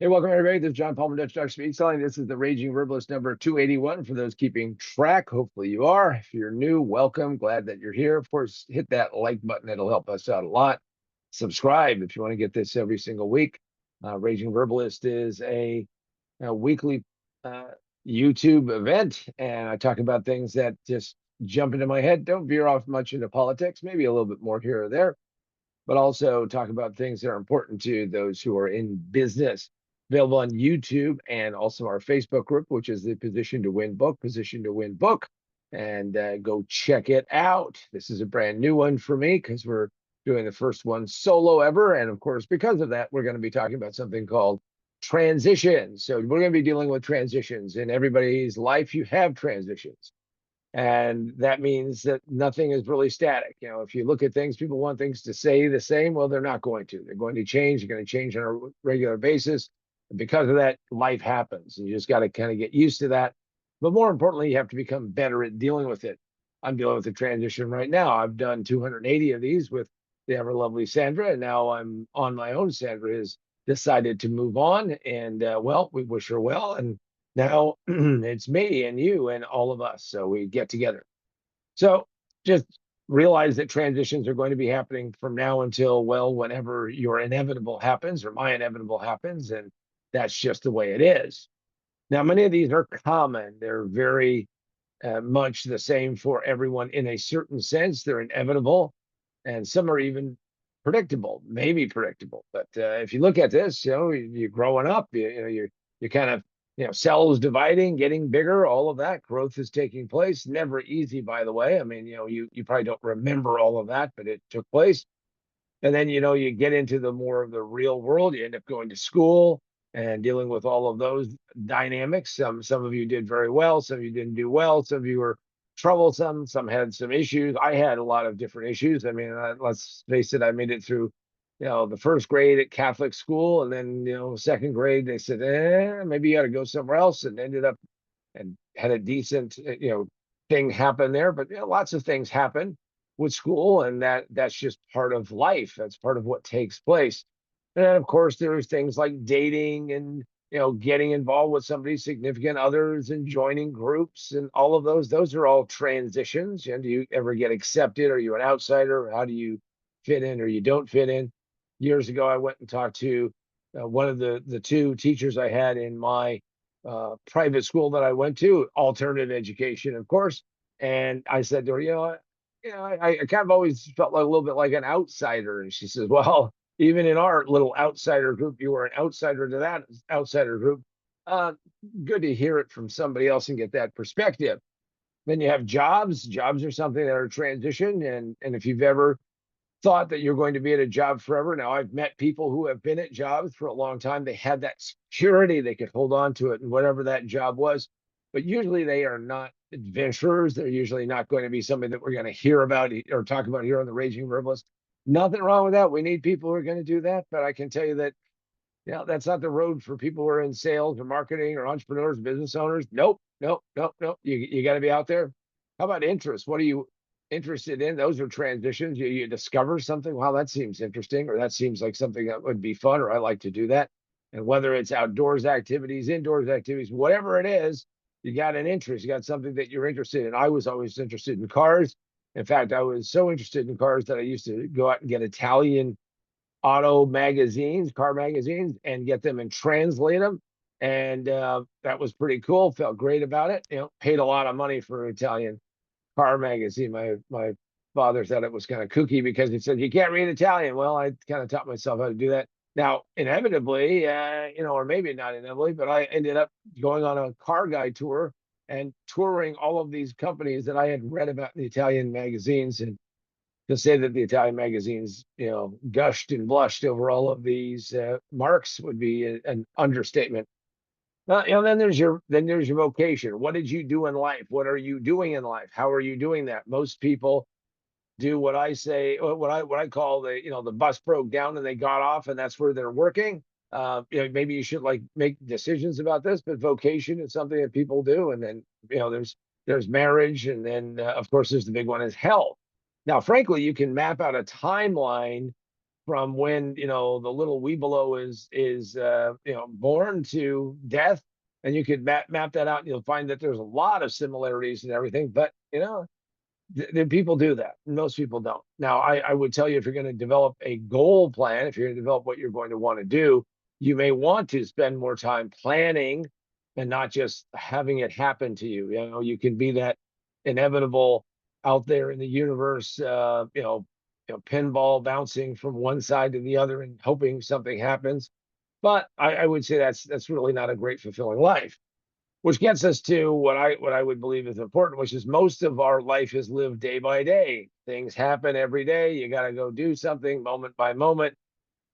Hey, welcome everybody. This is John Palmer, Dutch Dr. Speed Selling. This is the Raging Verbalist number 281 for those keeping track. Hopefully you are. If you're new, welcome. Glad that you're here. Of course, hit that like button. It'll help us out a lot. Subscribe if you want to get this every single week. Raging Verbalist is a weekly uh, YouTube event, and I talk about things that just jump into my head. Don't veer off much into politics, maybe a little bit more here or there, but also talk about things that are important to those who are in business. Available on YouTube and also our Facebook group, which is the Position to Win book, Position to Win book. And go check it out. This is a brand new one for me because we're doing the first one solo ever. And of course, because of that, we're going to be talking about something called transitions. So we're going to be dealing with transitions in everybody's life. You have transitions. And that means that nothing is really static. You know, if you look at things, people want things to stay the same. Well, they're not going to. They're going to change. They're going to change on a regular basis. And because of that, life happens. And you just got to kind of get used to that. But more importantly, you have to become better at dealing with it. I'm dealing with the transition right now. I've done 280 of these with the ever lovely Sandra. And now I'm on my own. Sandra has decided to move on. And well, we wish her well. And now it's me and you and all of us. So we get together. So just realize that transitions are going to be happening from now until, well, whenever your inevitable happens or my inevitable happens. And that's just the way it is. Now, many of these are common. They're very much the same for everyone in a certain sense. They're inevitable. And some are even predictable, maybe predictable. But if you look at this, you know, you're growing up, you're kind of, cells dividing, getting bigger, all of that growth is taking place. Never easy, by the way. I mean, you probably don't remember all of that, but it took place. And then, you get into the more of the real world. You end up going to school and dealing with all of those dynamics. Some of you did very well. Some of you didn't do well. Some of you were troublesome. Some had some issues. I had a lot of different issues. I mean, let's face it, I made it through, the first grade at Catholic school. And then, second grade, they said, maybe you got to go somewhere else, and ended up and had a decent, thing happen there. But lots of things happen with school, and that's just part of life. That's part of what takes place. And then, of course, there's things like dating and getting involved with somebody's significant others and joining groups and all of those. Those are all transitions. And do you ever get accepted? Are you an outsider? How do you fit in or you don't fit in? Years ago, I went and talked to one of the two teachers I had in my private school that I went to, alternative education, of course. And I said to her, I kind of always felt like a little bit like an outsider. And she says, well, even in our little outsider group, you were an outsider to that outsider group. Uh, Good to hear it from somebody else and get that perspective. Then you have jobs. Jobs are something that are transition. And if you've ever thought that you're going to be at a job forever. Now, I've met people who have been at jobs for a long time. They had that security, they could hold on to it and whatever that job was. But usually they are not adventurers. They're usually not going to be somebody that we're going to hear about or talk about here on the Raging Verbalist. Nothing wrong with that. We need people who are going to do that. But I can tell you that, that's not the road for people who are in sales or marketing or entrepreneurs, business owners. Nope, nope, nope, nope. You got to be out there. How about interest? What are you interested in? Those are transitions. You discover something. Wow, that seems interesting, or that seems like something that would be fun, or I like to do that. And whether it's outdoors activities, indoors activities, whatever it is, you got an interest. You got something that you're interested in. I was always interested in cars. In fact, I was so interested in cars that I used to go out and get Italian auto magazines, car magazines, and get them and translate them. And that was pretty cool. Felt great about it. Paid a lot of money for an Italian car magazine. My father thought it was kind of kooky because he said you can't read Italian. Well, I kind of taught myself how to do that. Now, inevitably, or maybe not inevitably, but I ended up going on a car guy tour and touring all of these companies that I had read about in the Italian magazines. And to say that the Italian magazines, gushed and blushed over all of these marks would be an understatement. Then there's your vocation. What did you do in life? What are you doing in life? How are you doing that? Most people do what I say, what I call the bus broke down and they got off, and that's where they're working. Maybe you should like make decisions about this, but vocation is something that people do. And then there's marriage, and then of course there's the big one is health. Now, frankly, you can map out a timeline from when, the little Weebelo is born to death, and you could map that out, and you'll find that there's a lot of similarities and everything. But people do that. Most people don't. Now, I would tell you, if you're going to develop a goal plan, if you're going to develop what you're going to want to do, you may want to spend more time planning and not just having it happen to you. You can be that inevitable out there in the universe, pinball bouncing from one side to the other and hoping something happens. But I would say that's really not a great, fulfilling life. Which gets us to what I would believe is important, which is most of our life is lived day by day. Things happen every day. You got to go do something moment by moment.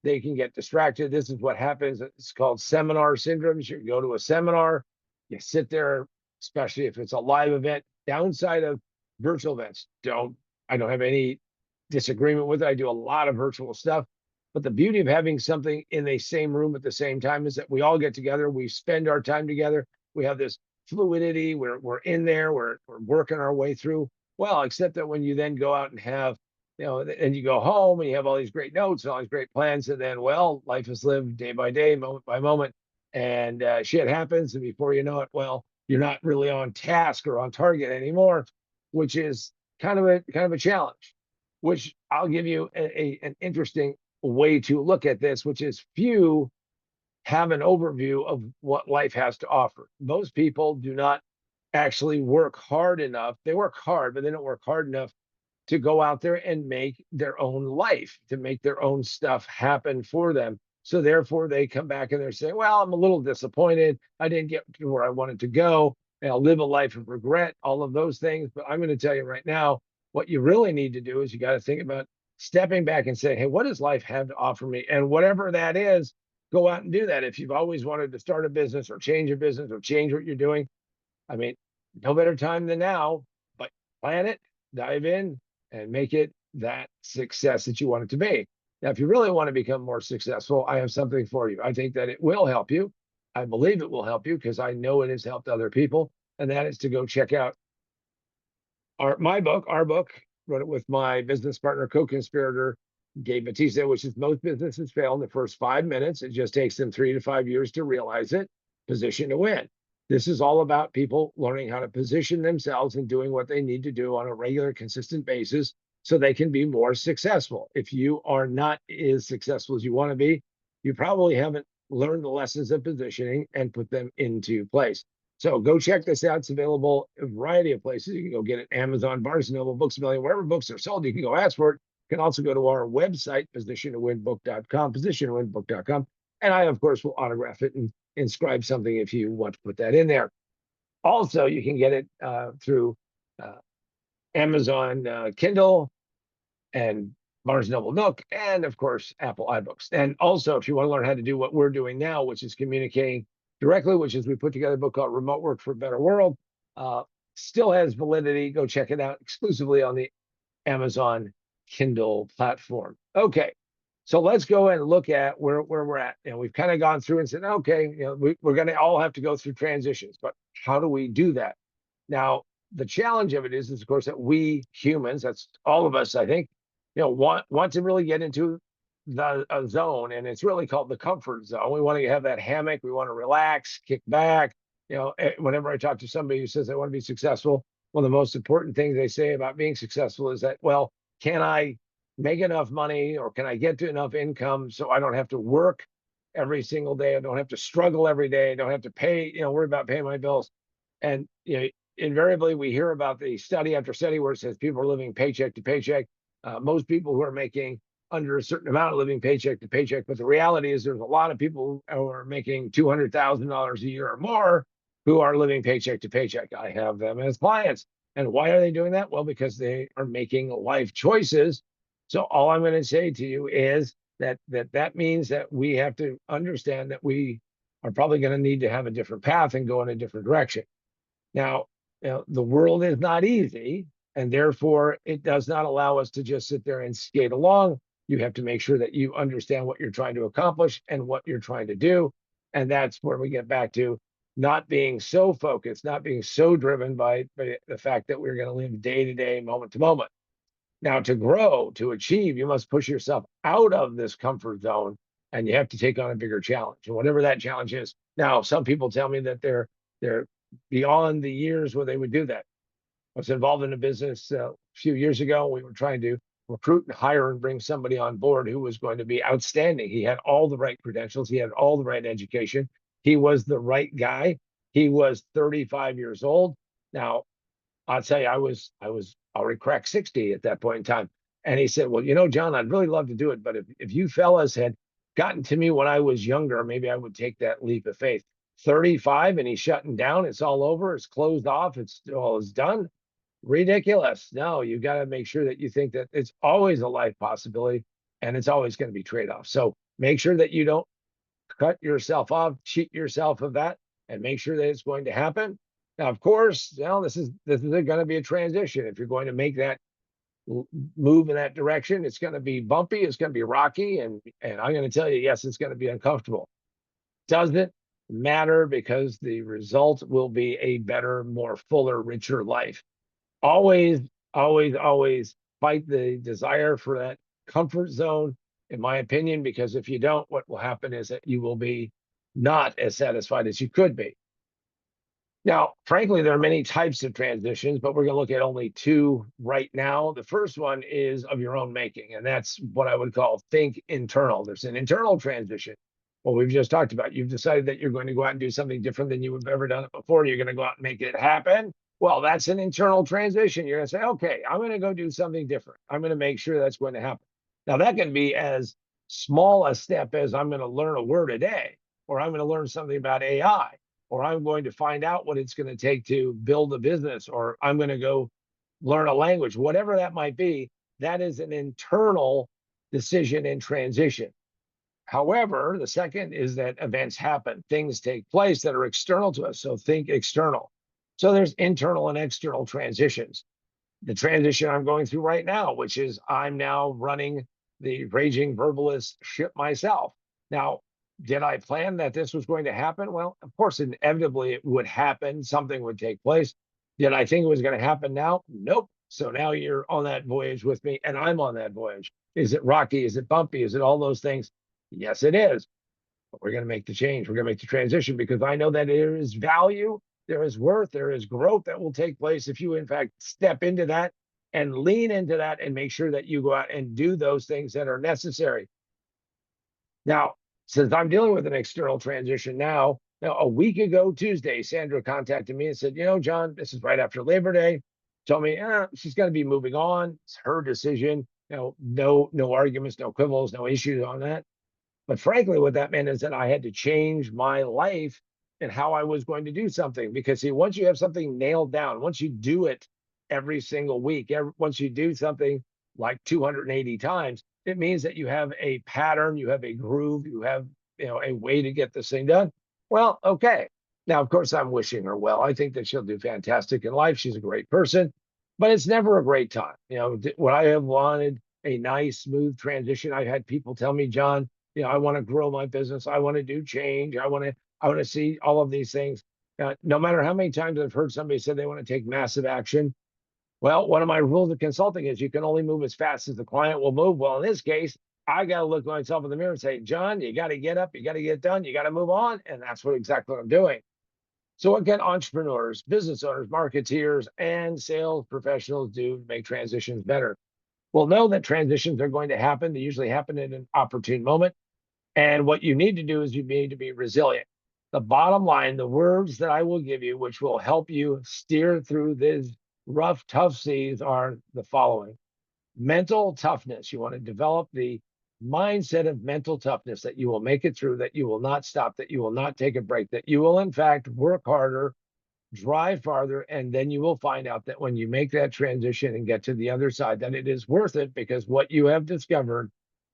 They can get distracted. This is what happens. It's called seminar syndromes. You go to a seminar, you sit there, especially if it's a live event. Downside of virtual events, I don't have any disagreement with it. I do a lot of virtual stuff. But the beauty of having something in the same room at the same time is that we all get together, we spend our time together, we have this fluidity, we're in there, we're working our way through. Well, except that when you then go out and have, and you go home and you have all these great notes and all these great plans, and then, well, life is lived day by day, moment by moment, and shit happens, and before you know it, well, you're not really on task or on target anymore, which is kind of a challenge. Which I'll give you an interesting way to look at this, which is few have an overview of what life has to offer. Most people do not actually work hard enough. They work hard, but they don't work hard enough to go out there and make their own life, to make their own stuff happen for them. So therefore, they come back and they're saying, well, I'm a little disappointed. I didn't get to where I wanted to go. And I'll live a life of regret, all of those things. But I'm going to tell you right now, what you really need to do is you got to think about stepping back and saying, hey, what does life have to offer me? And whatever that is, go out and do that. If you've always wanted to start a business or change your business or change what you're doing, I mean, no better time than now, but plan it, dive in, and make it that success that you want it to be. Now, if you really want to become more successful, I have something for you. I think that it will help you. I believe it will help you because I know it has helped other people. And that is to go check out our book, wrote it with my business partner, co-conspirator, Gabe Batista, which is most businesses fail in the first 5 minutes. It just takes them 3 to 5 years to realize it. Position to win. This is all about people learning how to position themselves and doing what they need to do on a regular, consistent basis so they can be more successful. If you are not as successful as you want to be, you probably haven't learned the lessons of positioning and put them into place. So go check this out. It's available in a variety of places. You can go get it Amazon, Barnes & Noble, Books A Million, wherever books are sold. You can go ask for it. You can also go to our website, positiontowinbook.com, positiontowinbook.com. And I, of course, will autograph it and inscribe something if you want to put that in there. Also, you can get it through Amazon Kindle and Barnes & Noble Nook, and of course, Apple iBooks. And also, if you want to learn how to do what we're doing now, which is communicating directly, which is we put together a book called Remote Work for a Better World, still has validity. Go check it out exclusively on the Amazon Kindle platform. Okay, so let's go and look at where we're at. We've kind of gone through and said, okay, we're going to all have to go through transitions, but how do we do that? Now, the challenge of it is of course, that we humans, that's all of us, I think, want to really get into the zone, and it's really called the comfort zone. We want to have that hammock. We want to relax, kick back. Whenever I talk to somebody who says they want to be successful, one of the most important things they say about being successful is that, well, can I make enough money or can I get to enough income so I don't have to work every single day? I don't have to struggle every day. I don't have to worry about paying my bills. And, invariably we hear about the study after study where it says people are living paycheck to paycheck. Most people who are making under a certain amount of living paycheck to paycheck. But the reality is there's a lot of people who are making $200,000 a year or more who are living paycheck to paycheck. I have them as clients. And why are they doing that? Well, because they are making life choices. So all I'm going to say to you is that means that we have to understand that we are probably going to need to have a different path and go in a different direction. Now, the world is not easy, and therefore it does not allow us to just sit there and skate along. You have to make sure that you understand what you're trying to accomplish and what you're trying to do. And that's where we get back to not being so focused, not being so driven by the fact that we're going to live day to day, moment to moment. Now, to grow, to achieve, you must push yourself out of this comfort zone and you have to take on a bigger challenge. And whatever that challenge is. Now, some people tell me that they're beyond the years where they would do that. I was involved in a business a few years ago. We were trying to recruit and hire and bring somebody on board who was going to be outstanding. He had all the right credentials, he had all the right education, he was the right guy. He was 35 years old. Now, I'll tell you, I was already cracked 60 at that point in time. And he said, "Well, John, I'd really love to do it, but if you fellas had gotten to me when I was younger, maybe I would take that leap of faith." 35 and he's shutting down. It's all over. It's closed off. It's done. Ridiculous. No, you got to make sure that you think that it's always a life possibility and it's always going to be trade-offs. So make sure that you don't cut yourself off, cheat yourself of that, and make sure that it's going to happen. Now, of course, this is going to be a transition. If you're going to make that move in that direction, it's going to be bumpy, it's going to be rocky, and I'm going to tell you, yes, it's going to be uncomfortable. Doesn't matter because the result will be a better, more fuller, richer life. Always, always, always fight the desire for that comfort zone, in my opinion, because if you don't, what will happen is that you will be not as satisfied as you could be. Now, frankly, there are many types of transitions, but we're going to look at only two right now. The first one is of your own making, and that's what I would call think internal. There's an internal transition. Well, we've just talked about. You've decided that you're going to go out and do something different than you've ever done it before. You're going to go out and make it happen. Well, that's an internal transition. You're going to say, okay, I'm going to go do something different. I'm going to make sure that's going to happen. Now, that can be as small a step as I'm going to learn a word a day, or I'm going to learn something about AI, or I'm going to find out what it's going to take to build a business, or I'm going to go learn a language, whatever that might be. That is an internal decision and transition. However, the second is that events happen, things take place that are external to us. So think external. So there's internal and external transitions. The transition I'm going through right now, which is I'm now running the Raging Verbalist ship myself. Now, did I plan that this was going to happen? Well, of course, inevitably it would happen. Something would take place. Did I think it was going to happen now? Nope. So now you're on that voyage with me, and I'm on that voyage. Is it rocky? Is it bumpy? Is it all those things? Yes, it is. But we're going to make the change. We're going to make the transition because I know that there is value, there is worth, there is growth that will take place if you, in fact, step into that and lean into that and make sure that you go out and do those things that are necessary. Now, since I'm dealing with an external transition now, a week ago Tuesday, Sandra contacted me and said, John, this is right after Labor Day. Told me she's going to be moving on. It's her decision. No arguments, no quibbles, no issues on that. But frankly, what that meant is that I had to change my life and how I was going to do something. Because see, once you have something nailed down, once you do it every single week, once you do something like 280 times, it means that you have a pattern, you have a groove, you have a way to get this thing done. Well, okay. Now, of course, I'm wishing her well. I think that she'll do fantastic in life. She's a great person, but it's never a great time. What I have wanted a nice, smooth transition. I've had people tell me, John, I want to grow my business. I want to do change. I want to see all of these things. No matter how many times I've heard somebody say they want to take massive action. Well, one of my rules of consulting is you can only move as fast as the client will move. Well, in this case, I got to look myself in the mirror and say, John, you got to get up, you got to get done, you got to move on. And that's exactly what I'm doing. So what can entrepreneurs, business owners, marketeers, and sales professionals do to make transitions better? Well, know that transitions are going to happen. They usually happen in an opportune moment. And what you need to do is you need to be resilient. The bottom line, the words that I will give you, which will help you steer through these rough, tough seas, are the following. Mental toughness. You want to develop the mindset of mental toughness, that you will make it through, that you will not stop, that you will not take a break, that you will, in fact, work harder, drive farther, and then you will find out that when you make that transition and get to the other side, that it is worth it, because what you have discovered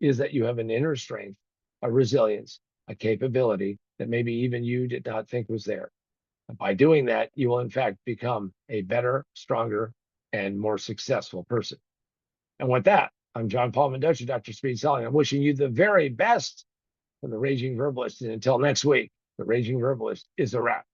is that you have an inner strength, a resilience, a capability that maybe even you did not think was there. And by doing that, you will in fact become a better, stronger, and more successful person. And with that, I'm John Paul Mendoza, Dr. Speed Selling. I'm wishing you the very best from the Raging Verbalist. And until next week, the Raging Verbalist is a wrap.